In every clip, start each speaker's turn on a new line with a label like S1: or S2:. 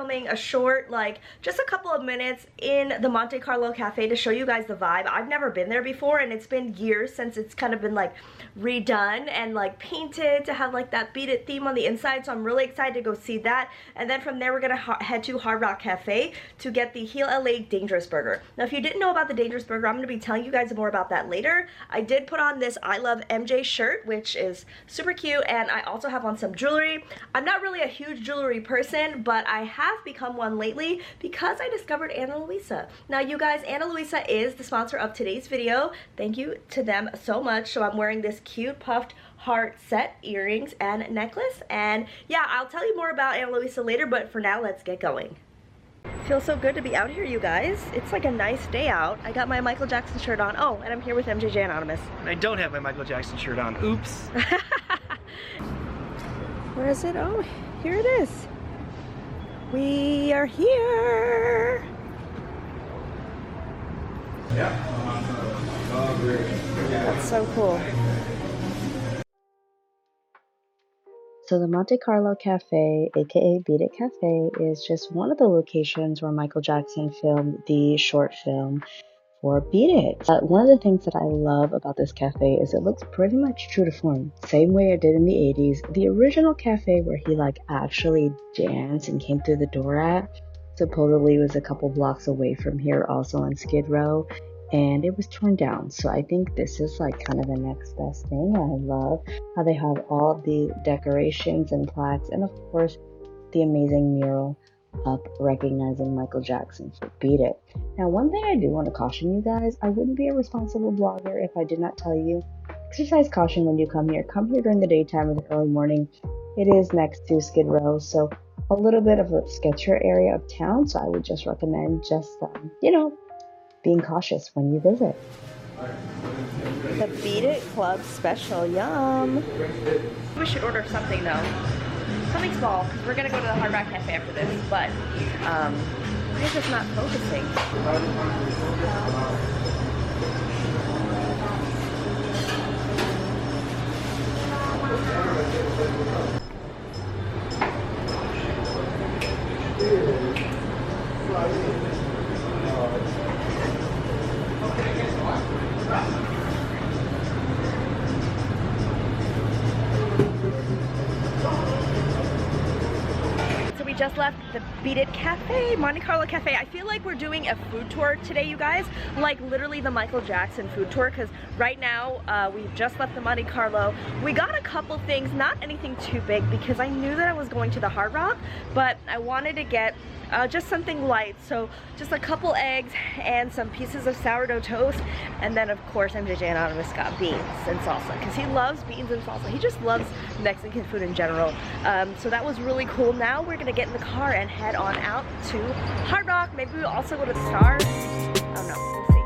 S1: filming a short, like just a couple of minutes in the Monte Carlo Cafe to show you guys the vibe. I've never been there before, and it's been years since it's kind of been like redone and like painted to have like that Beat It theme on the inside, so I'm really excited to go see that. And then from there we're gonna head to Hard Rock Cafe to get the Heel LA Dangerous Burger. Now if you didn't know about the Dangerous Burger, I'm gonna be telling you guys more about that later. I did put on this I Love MJ shirt, which is super cute, and I also have on some jewelry. I'm not really a huge jewelry person, but I have become one lately because I discovered Ana Luisa. Now you guys, Ana Luisa is the sponsor of today's video. Thank you to them so much. So I'm wearing this cute puffed heart set earrings and necklace, and yeah, I'll tell you more about Ana Luisa later, but for now let's get going. Feels so good to be out here, you guys. It's like a nice day out. I got my Michael Jackson shirt on. Oh, and I'm here with MJJ Anonymous.
S2: And I don't have my Michael Jackson shirt on. Oops.
S1: Where is it? Oh, here it is. We are here.
S2: Yeah.
S1: That's so cool. So the Monte Carlo Cafe, aka Beat It Cafe, is just one of the locations where Michael Jackson filmed the short film for Beat It. One of the things that I love about this cafe is it looks pretty much true to form. Same way it did in the 80s. The original cafe where he like actually danced and came through the door at supposedly was a couple blocks away from here, also on Skid Row, and it was torn down. So I think this is like kind of the next best thing. I love how they have all the decorations and plaques, and of course the amazing mural up recognizing Michael Jackson for Beat It. Now one thing I do want to caution you guys, I wouldn't be a responsible blogger if I did not tell you, exercise caution when you come here. Come here during the daytime or the early morning. It is next to Skid Row, so a little bit of a sketchier area of town, so I would just recommend just you know, being cautious when you visit. The Beat It Club special, yum. We should order something though. Something small, because we're gonna go to the Hard Rock Cafe after this, but why is this not focusing? Just left the Beat It Cafe, Monte Carlo Cafe. I feel like we're doing a food tour today, you guys, like literally the Michael Jackson food tour, because right now we've just left the Monte Carlo. We got a couple things, not anything too big, because I knew that I was going to the Hard Rock, but I wanted to get just something light, so just a couple eggs and some pieces of sourdough toast, and then of course MJJ Anonymous got beans and salsa, because he loves beans and salsa. He just loves Mexican food in general. So that was really cool. Now we're gonna get in the car and head on out to Hard Rock. Maybe we'll also go to the Stars. Oh no, we'll see.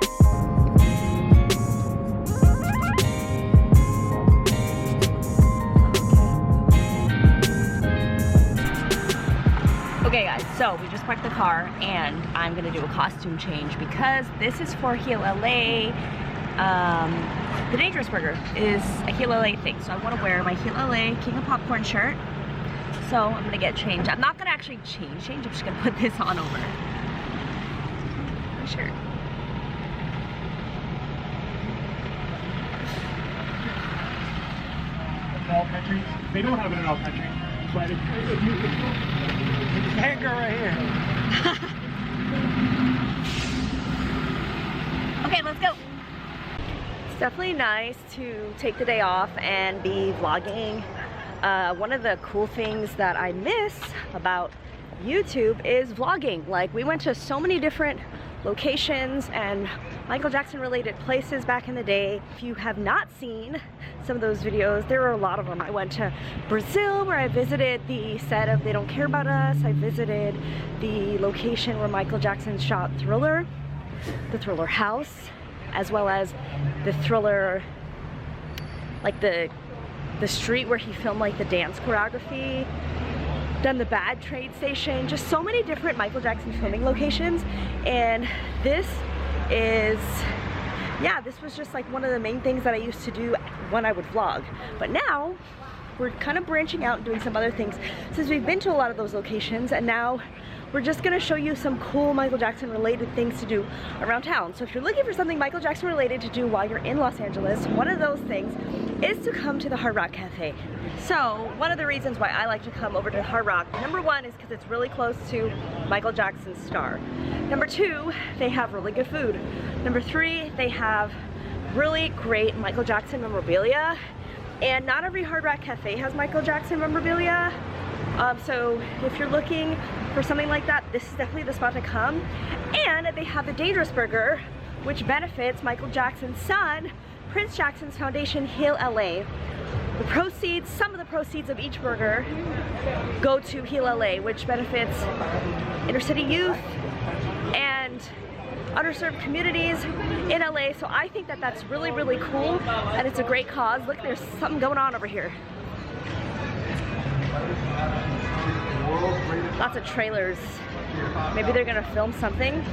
S1: Okay guys, so we just parked the car and I'm gonna do a costume change because this is for Heel LA. The Dangerous Burger is a Heel LA thing, so I want to wear my Heel LA King of Popcorn shirt. So I'm gonna get changed. I'm not gonna actually change, I'm just gonna put this on over my shirt.
S2: All countries. They don't have it in all countries. But it's can't go right here.
S1: Okay, let's go. It's definitely nice to take the day off and be vlogging. One of the cool things that I miss about YouTube is vlogging. Like, we went to so many different locations and Michael Jackson related places back in the day. If you have not seen some of those videos, there are a lot of them. I went to Brazil where I visited the set of They Don't Care About Us. I visited the location where Michael Jackson shot Thriller, the Thriller house, as well as the Thriller, like the street where he filmed like the dance choreography. Done the Bad Trade Station, just so many different Michael Jackson filming locations, and this is, yeah, this was just like one of the main things that I used to do when I would vlog. But now we're kind of branching out and doing some other things since we've been to a lot of those locations, and now
S3: we're just gonna show you some cool Michael Jackson related things to do around town. So if you're looking for something Michael Jackson related to do while you're in Los Angeles, one of those things is to come to the Hard Rock Cafe. So one of the reasons why I like to come over to Hard Rock, number one is because it's really close to Michael Jackson's star. Number two, they have really good food. Number three, they have really great Michael Jackson memorabilia. And not every Hard Rock Cafe has Michael Jackson memorabilia. So if you're looking for something like that, this is definitely the spot to come. And they have the Dangerous Burger, which benefits Michael Jackson's son, Prince Jackson's Foundation, Heal LA. The proceeds, some of the proceeds of each burger go to Heal LA, which benefits inner city youth and underserved communities in LA. So I think that that's really, really cool, and it's a great cause. Look, there's something going on over here. Lots of trailers. Maybe they're gonna film something.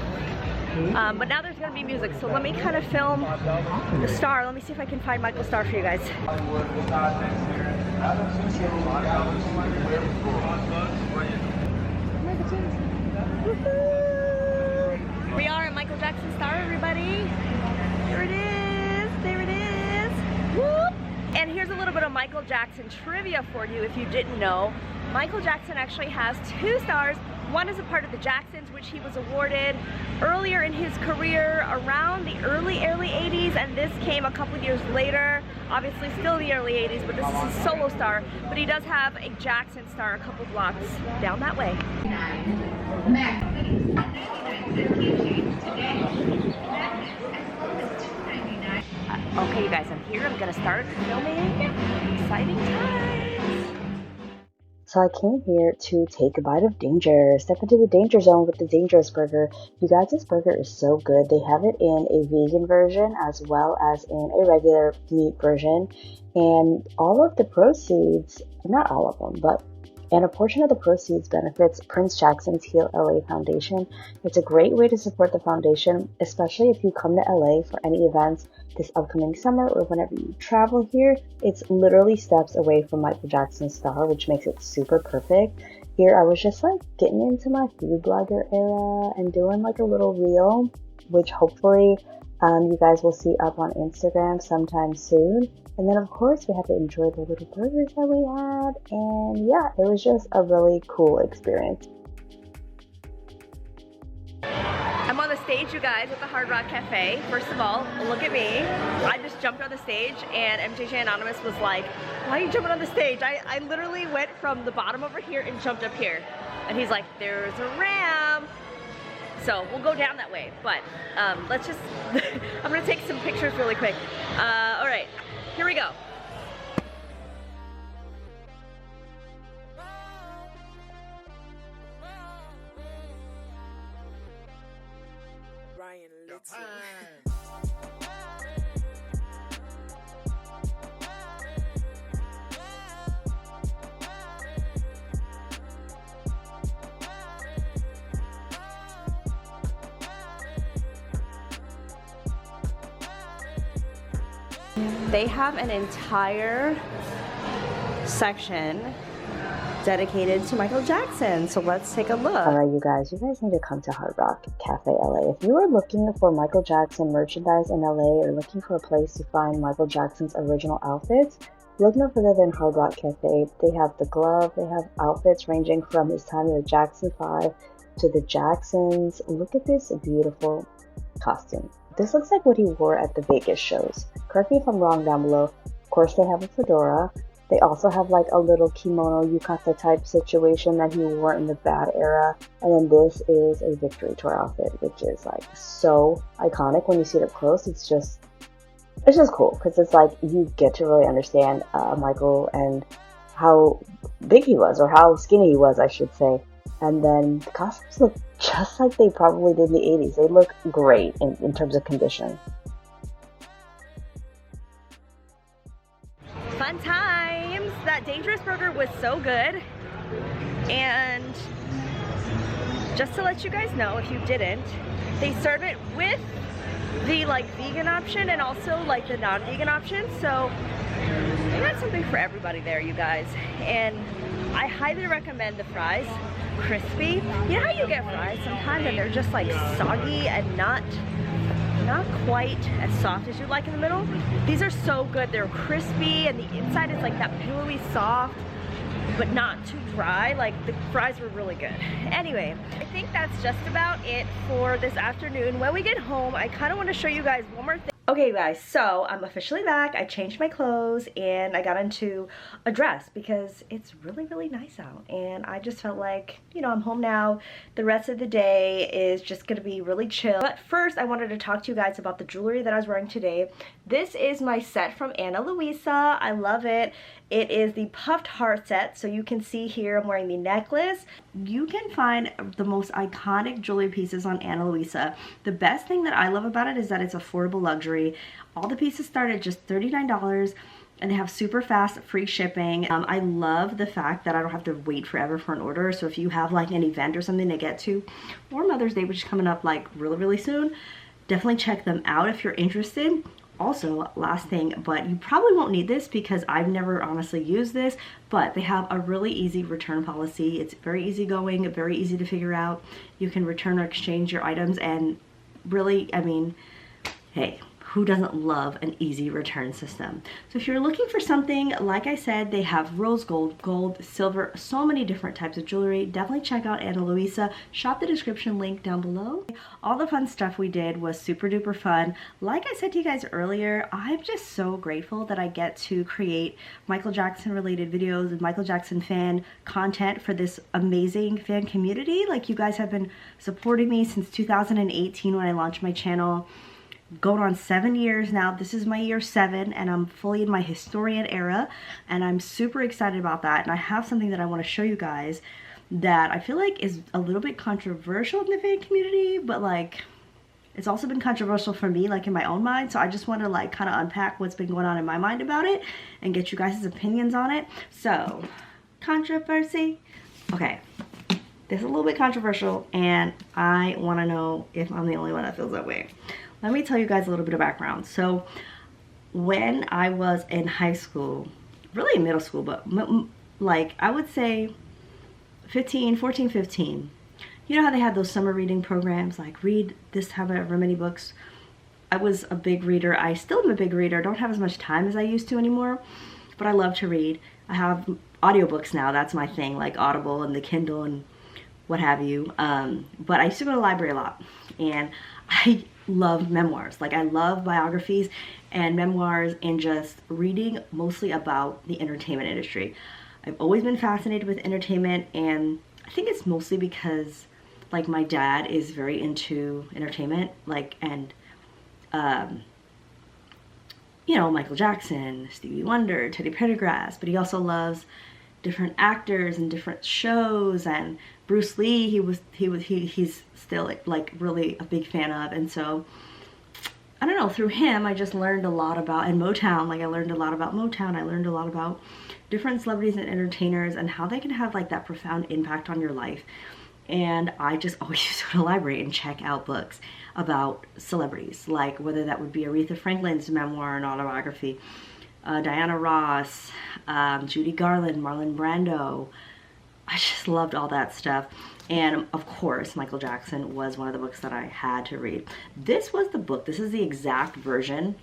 S3: But now there's gonna be music, so let me kind of film the star. Let me see if I can find Michael's star for you guys. We are at Michael Jackson Star, everybody. There it is, there it is. Whoop. And here's a little bit of Michael Jackson trivia for you if you didn't know. Michael Jackson actually has 2 stars. One is a part of the Jacksons, which he was awarded earlier in his career around the early 80s, and this came a couple years later. Obviously still the early 80s, but this is his solo star. But he does have a Jackson star a couple blocks down that way. Okay, you guys, I'm here. I'm gonna start filming. Exciting times.
S1: So I came here to take a bite of danger, step into the danger zone with the Dangerous Burger. You guys, this burger is so good. They have it in a vegan version as well as in a regular meat version. And all of the proceeds, not all of them, but and a portion of the proceeds benefits Prince Jackson's Heal LA Foundation. It's a great way to support the foundation, especially if you come to LA for any events this upcoming summer or whenever you travel here. It's literally steps away from Michael Jackson's star, which makes it super perfect. Here I was just like getting into my food blogger era and doing like a little reel, which hopefully you guys will see up on Instagram sometime soon. And then of course we had to enjoy the little burgers that we had, and yeah, it was just a really cool experience.
S3: I'm on the stage, you guys, at the Hard Rock Cafe. First of all, look at me. I just jumped on the stage, and MJJ Anonymous was like, why are you jumping on the stage? I literally went from the bottom over here and jumped up here. And he's like, there's a ramp. So we'll go down that way, but let's just, I'm gonna take some pictures really quick. All right, here we go. They have an entire section dedicated to Michael Jackson, so let's take a look.
S1: Alright, you guys need to come to Hard Rock Cafe LA. If you are looking for Michael Jackson merchandise in LA or looking for a place to find Michael Jackson's original outfits, look no further than Hard Rock Cafe. They have the glove, they have outfits ranging from his time in the Jackson 5 to the Jacksons. Look at this beautiful costume. This looks like what he wore at the Vegas shows. Correct me if I'm wrong down below. Of course, they have a fedora. They also have like a little kimono yukata type situation that he wore in the Bad era. And then this is a Victory Tour outfit, which is like so iconic when you see it up close. It's just cool because it's like you get to really understand Michael and how big he was, or how skinny he was, I should say. And then the costumes look just like they probably did in the 80s. They look great in terms of condition.
S3: Fun times! That Dangerous Burger was so good. And just to let you guys know, if you didn't, they serve it with the like vegan option and also like the non-vegan option. So they got something for everybody there, you guys. And I highly recommend the fries. crispy. You know how you get fries sometimes and they're just like soggy and not quite as soft as you'd like in the middle? These are so good. They're crispy and the inside is like that pillowy soft, but not too dry. Like, the fries were really good. Anyway, I think that's just about it for this afternoon. When we get home, I kind of want to show you guys one more thing. Okay guys, so I'm officially back. I changed my clothes and I got into a dress because it's really, really nice out. And I just felt like, you know, I'm home now. The rest of the day is just gonna be really chill. But first, I wanted to talk to you guys about the jewelry that I was wearing today. This is my set from Ana Luisa. I love it. It is the puffed heart set. So you can see here I'm wearing the necklace. You can find the most iconic jewelry pieces on Ana Luisa. The best thing that I love about it is that it's affordable luxury. All the pieces start at just $39 and they have super fast free shipping. I love the fact that I don't have to wait forever for an order. So if you have like an event or something to get to, or Mother's Day, which is coming up like really, really soon, definitely check them out if you're interested. Also, last thing, but you probably won't need this because I've never honestly used this, but they have a really easy return policy. It's very easygoing, very easy to figure out. You can return or exchange your items, and really, I mean, hey, who doesn't love an easy return system? So if you're looking for something, like I said, they have rose gold, gold, silver, so many different types of jewelry. Definitely check out Ana Luisa. Shop the description link down below. All the fun stuff we did was super duper fun. Like I said to you guys earlier, I'm just so grateful that I get to create Michael Jackson related videos and Michael Jackson fan content for this amazing fan community. Like, you guys have been supporting me since 2018 when I launched my channel. Going on 7 years now. This is my year 7 and I'm fully in my historian era, and I'm super excited about that. And I have something that I want to show you guys that I feel like is a little bit controversial in the fan community, but like it's also been controversial for me, like in my own mind. So I just want to like kind of unpack what's been going on in my mind about it and get you guys' opinions on it. So, controversy. Okay, this is a little bit controversial and I want to know if I'm the only one that feels that way. Let me tell you guys a little bit of background. So when I was in high school, really in middle school, but like I would say 14, 15, you know how they had those summer reading programs, like read this however many books. I was a big reader. I still am a big reader. I don't have as much time as I used to anymore, but I love to read. I have audiobooks now. That's my thing, like Audible and the Kindle and what have you. But I used to go to the library a lot, and I love memoirs. Like, I love biographies and memoirs and just reading mostly about the entertainment industry. I've always been fascinated with entertainment, and I think it's mostly because like my dad is very into entertainment, like, and you know, Michael Jackson, Stevie Wonder, Teddy Pendergrass, but he also loves different actors and different shows, and Bruce Lee he's still like really a big fan of. And so I don't know, through him I just learned a lot about, and Motown, like I learned a lot about Motown. I learned a lot about different celebrities and entertainers and how they can have like that profound impact on your life. And I just always used to go to the library and check out books about celebrities, like whether that would be Aretha Franklin's memoir and autobiography, Diana Ross, Judy Garland, Marlon Brando. I just loved all that stuff. And of course, Michael Jackson was one of the books that I had to read. This was the book. This is the exact version.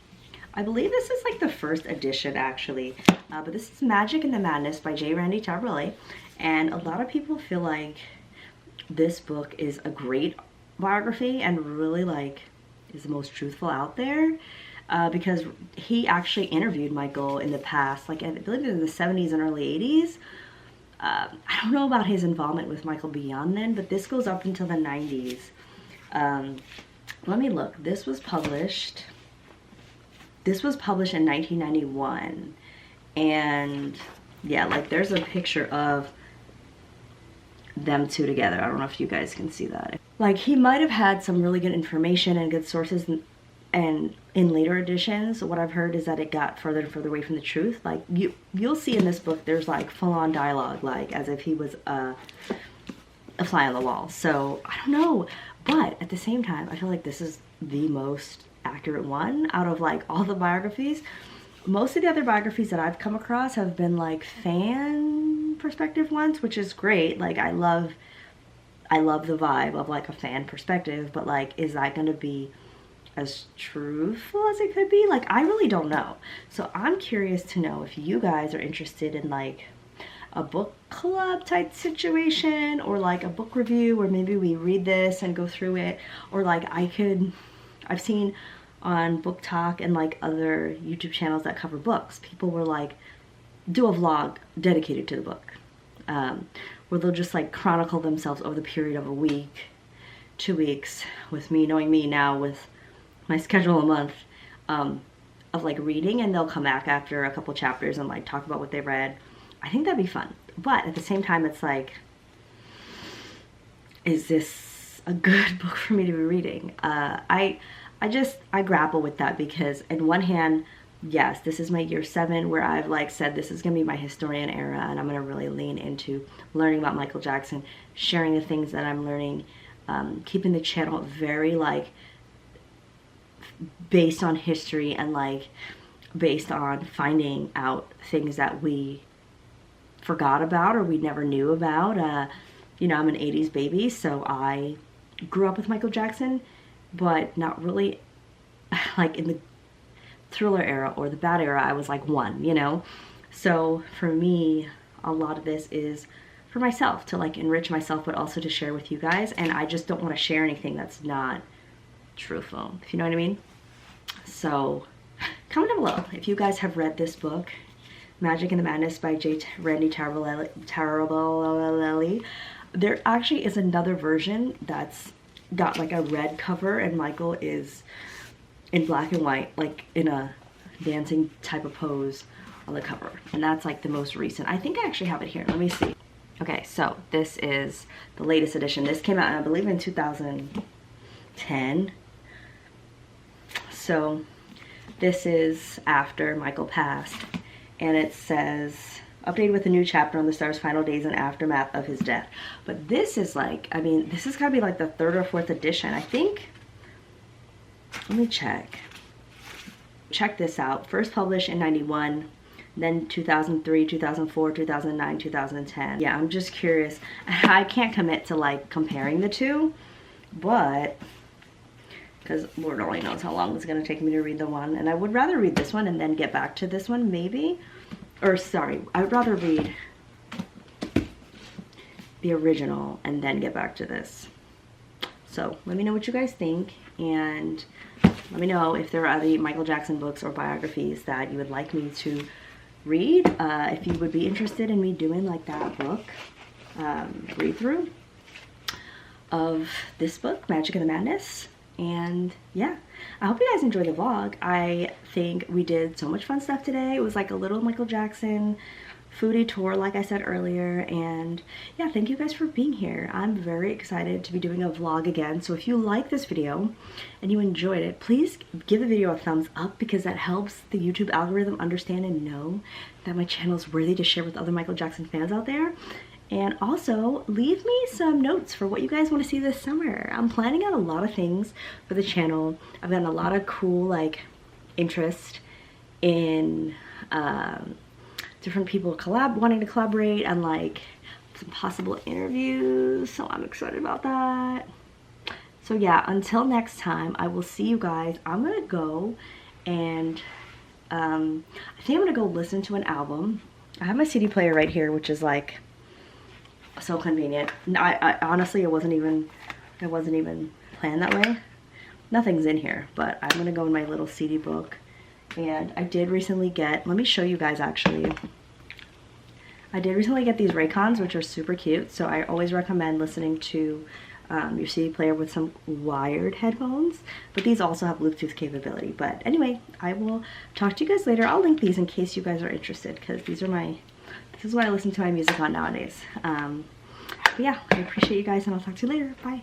S3: I believe this is like the first edition actually. But this is Magic and the Madness by J. Randy Tabarelli. And a lot of people feel like this book is a great biography and really like is the most truthful out there. Because he actually interviewed Michael in the past, like I believe in the 70s and early 80s. I don't know about his involvement with Michael beyond then, but this goes up until the 90s. Let me look. This was published in 1991. And yeah, like there's a picture of them two together. I don't know if you guys can see that. Like, he might have had some really good information and good sources, and in later editions what I've heard is that it got further and further away from the truth. Like you'll see in this book there's like full-on dialogue, like as if he was a fly on the wall. So I don't know, but at the same time I feel like this is the most accurate one out of like all the biographies. Most of the other biographies that I've come across have been like fan perspective ones, which is great. Like I love I love the vibe of like a fan perspective, but like, is that gonna be as truthful as it could be? Like, I really don't know. So I'm curious to know if you guys are interested in like a book club type situation, or like a book review where maybe we read this and go through it, or like I've seen on Book Talk and like other YouTube channels that cover books, people were like, do a vlog dedicated to the book, where they'll just like chronicle themselves over the period of a week, 2 weeks, with me, knowing me now with my schedule a month, of like reading, and they'll come back after a couple chapters and like talk about what they read. I think that'd be fun. But at the same time, it's like, is this a good book for me to be reading? I grapple with that because in one hand, yes, this is my year 7 where I've like said this is gonna be my historian era, and I'm gonna really lean into learning about Michael Jackson, sharing the things that I'm learning, keeping the channel very like based on history and like based on finding out things that we forgot about or we never knew about. You know, I'm an 80s baby, so I grew up with Michael Jackson, but not really like in the Thriller era or the bad era. I was like 1, you know? So for me, a lot of this is for myself, to like enrich myself, but also to share with you guys. And I just don't want to share anything that's not truthful, if you know what I mean. So comment down below if you guys have read this book, Magic and the Madness by Randy Taraborelli. There actually is another version that's got like a red cover and Michael is in black and white, like in a dancing type of pose on the cover. And that's like the most recent. I think I actually have it here. Let me see. Okay, so this is the latest edition. This came out, I believe, in 2010. So this is after Michael passed. And it says, updated with a new chapter on the star's final days and aftermath of his death. But this is like, I mean, this is gotta be like the 3rd or 4th edition, I think. Let me check. Check this out. First published in 91, then 2003, 2004, 2009, 2010. Yeah, I'm just curious. I can't commit to like comparing the two, but because Lord only knows how long it's going to take me to read the one. And I would rather read this one and then get back to this one, maybe. Or sorry, I would rather read the original and then get back to this. So let me know what you guys think. And let me know if there are other Michael Jackson books or biographies that you would like me to read. If you would be interested in me doing like that book read through of this book, Magic and the Madness. And yeah, I hope you guys enjoyed the vlog. I think we did so much fun stuff today. It was like a little Michael Jackson foodie tour, like I said earlier. And yeah, thank you guys for being here. I'm very excited to be doing a vlog again. So if you like this video and you enjoyed it, please give the video a thumbs up, because that helps the YouTube algorithm understand and know that my channel is worthy to share with other Michael Jackson fans out there. And also, leave me some notes for what you guys want to see this summer. I'm planning out a lot of things for the channel. I've gotten a lot of cool, like, interest in different people wanting to collaborate, and, like, some possible interviews. So I'm excited about that. So yeah, until next time, I will see you guys. I'm going to go and I think I'm going to go listen to an album. I have my CD player right here, which is, like, so convenient. I honestly, it wasn't even planned that way. Nothing's in here, but I'm gonna go in my little CD book. And I did recently get, let me show you guys actually. I did recently get these Raycons, which are super cute. So I always recommend listening to your CD player with some wired headphones, but these also have Bluetooth capability. But anyway, I will talk to you guys later. I'll link these in case you guys are interested, because these are this is what I listen to my music on nowadays. But yeah, I appreciate you guys, and I'll talk to you later. Bye.